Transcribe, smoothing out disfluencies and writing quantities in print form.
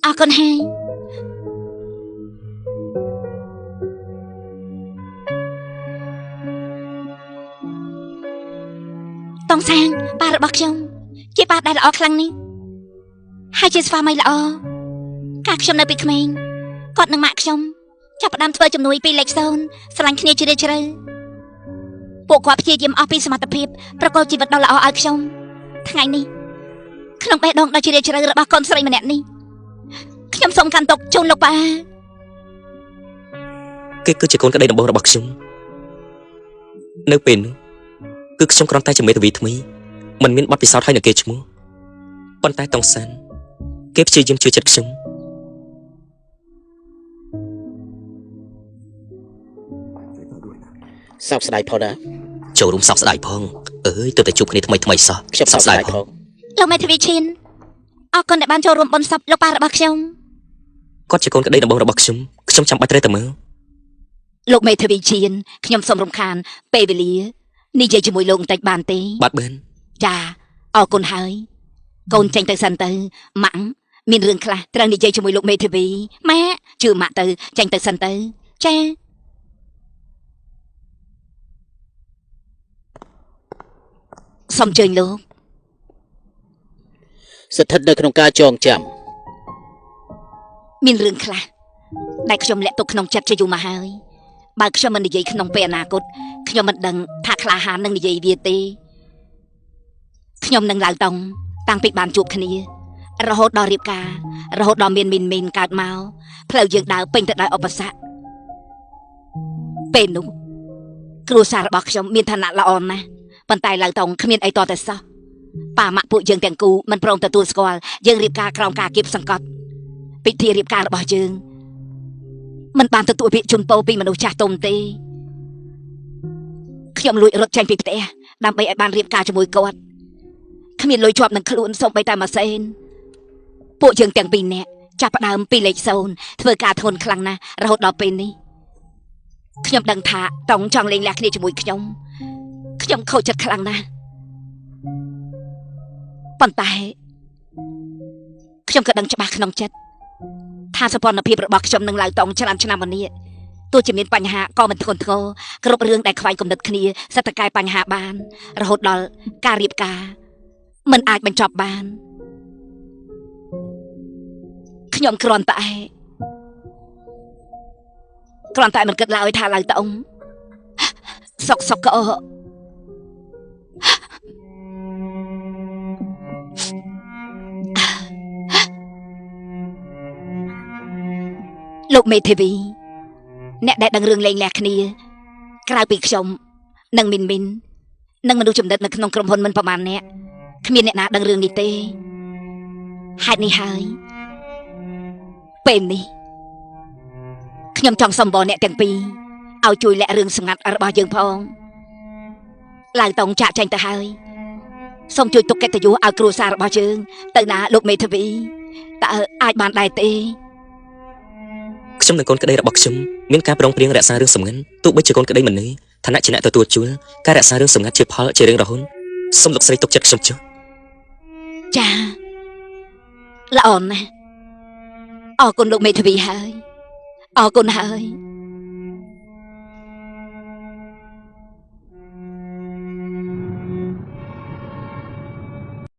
អរគុណហើយតងសាងប៉ារបស់ខ្ញុំជាប៉ាដែលល្អខ្លាំងនេះហើយជាស្វាមីល្អកាលខ្ញុំនៅពីក្មេងគាត់នឹងម៉ាក់ខ្ញុំចាប់ផ្ដើមធ្វើជំនួយពីលេខ0ស្រឡាញ់គ្នាជ្រាលជ្រៅពួកគាត់ព្យាយាមអស់ពីសមត្ថភាពប្រកបជីវិតដ៏ល្អឲ្យខ្ញុំថ្ងៃនេះក្នុងបេះដូងដ៏ជ្រាលជ្រៅរបស់កូនស្រីម្នាក់នេះខ្ញុំសូមកាន់ទុកជូនលោកប៉ាគេគឺជាកូនក្តីដំបូងរបស់ខ្ញុំនៅពេលនោះគឺខ្ញុំគ្រាន់តែជាមេធាវីថ្មីមិនមានបទពិសោធន៍ហើយនឹងគេឈ្មោះប៉ុន្តែតុងសានគេព្យាយាមជឿចិត្តខ្ញុំសោកស្ដាយផងដែរចូលរួមសោកស្ដាយផងអើយទើបតែជួបគ្នាថ្មីសោះខ្ញុំសោកស្ដាយផងលោកមេធាវីឈិនអរគុណដែលបានចូលរួមបុណ្យសពលោកប៉ារបស់ខ្ញុំគាត់ជាកូនក្តីដំបូងរបស់ខ្ញុំចាំបាច់ត្រូវតែមើលលោកមេធាវីឈិនខ្ញុំសូមរំខានពេលវេលានិយាយជាមួយលោកបន្តិចបានទេបាទបែនចាអរគុណហើយកូនចេញទៅសិនទៅម៉ាក់មានរឿងខ្លះត្រូវនិយាយជាមួយលោកមេធាវីម៉ាក់ជឿម៉ាក់ទៅចេញទៅសិនទៅចាសូមជើញលោកស្ថិតនៅក្នុងការចងចាំមានរឿងខ្លះដែលខ្ញុំលាក់ទុកក្នុងចិត្តជាយូរមកហើយបើខ្ញុំមិននិយាយក្នុងពេលអនាគតខ្ញុំមិនដឹងថាក្លាហាននឹងនិយាយវាទេខ្ញុំនឹងឡើងតង់តាំងពីបានជួបគ្នារហូតដល់រៀបការរហូតដល់មានមីនកើតមកផ្លូវយើងដើរពេញទៅដោយឧបសគ្គពេលនោះគ្រួសាររបស់ខ្ញុំមានឋានៈល្អណាស់ប៉ុន្តែឡើងតង់គ្មានអីតតែសោះប៉ាម៉ាក់ពួកយើងទាំងគូមិនព្រមទទួលស្គាល់យើងរៀបការក្រោមការគៀបសង្កត់ពិធីរៀបការរបស់យើងមិនបានទទួលពាក្យជូនពរពីមនុស្សចាស់ទុំទេខ្ញុំលួចរត់ចេញពីផ្ទះដើម្បីឲ្យបានរៀបការជាមួយគាត់គ្មានលុយជាប់នឹងខ្លួនសូម្បីតែម៉ាស៊ីនពួកយើងទាំងពីរនាក់ចាប់ផ្ដើមពីលេខ0ធ្វើការធ្ងន់ខ្លាំងណាស់រហូតដល់ពេលនេះខ្ញុំដឹងថាតង់ចង់លេងលះគ្នាជាមួយខ្ញុំខូចចិត្តខ្លាំងណាស់ប៉ុន្តែខ្ញុំក៏ដឹងច្បាស់ក្នុងចិត្តថាសម្ព័ន្ធភាពរបស់ខ្ញុំនឹងឡើងតង់ឆ្នាំមុននេះទោះជាមានបញ្ហាក៏មិនធ្ងន់ធ្ងរគ្រប់រឿងដែលខ្វែងគំនិតគ្នាសិតតែកែបញ្ហាបានរហូតដល់ការរៀបការមិនអាចបញ្ចប់បានខ្ញុំគ្រាន់តែមិនគិតឡើយថាឡើងតង់សុកក៏លោកមេធាវីអ្នកដែលដឹងរឿងលេងលះគ្នាក្រៅពីខ្ញុំនិងមីននិងមនុស្សចំណិតនៅក្នុងក្រុមហ៊ុនមិនប្រមាណអ្នកគ្មានអ្នកណាដឹងរឿងនេះទេហេតុនេះហើយពេលនេះខ្ញុំចង់សំបោអ្នកទាំងពីរឲ្យជួយលាក់រឿងសម្ងាត់របស់យើងផងឡើងតង់ចាក់ចេញទៅហើយសូមជួយទុកកិត្តិយសឲ្យគ្រួសាររបស់យើងទៅណាលោកមេធាវីតើអាចបានដែរទេខ្ញុំនិងកូនក្តីរបស់ខ្ញុំមានការប្រុងប្រយ័ត្នរក្សារឿងសម្ងាត់ទោះបីជាកូនក្តីមិននឿយឋានៈជាអ្នកទទួលជួលការរក្សារឿងសម្ងាត់ជាផលជារឿងរហូតសូមលោកស្រីទុកចិត្តខ្ញុំចុះចាល្អណាស់អរគុណលោកមេធាវីហើយអរគុណហើយ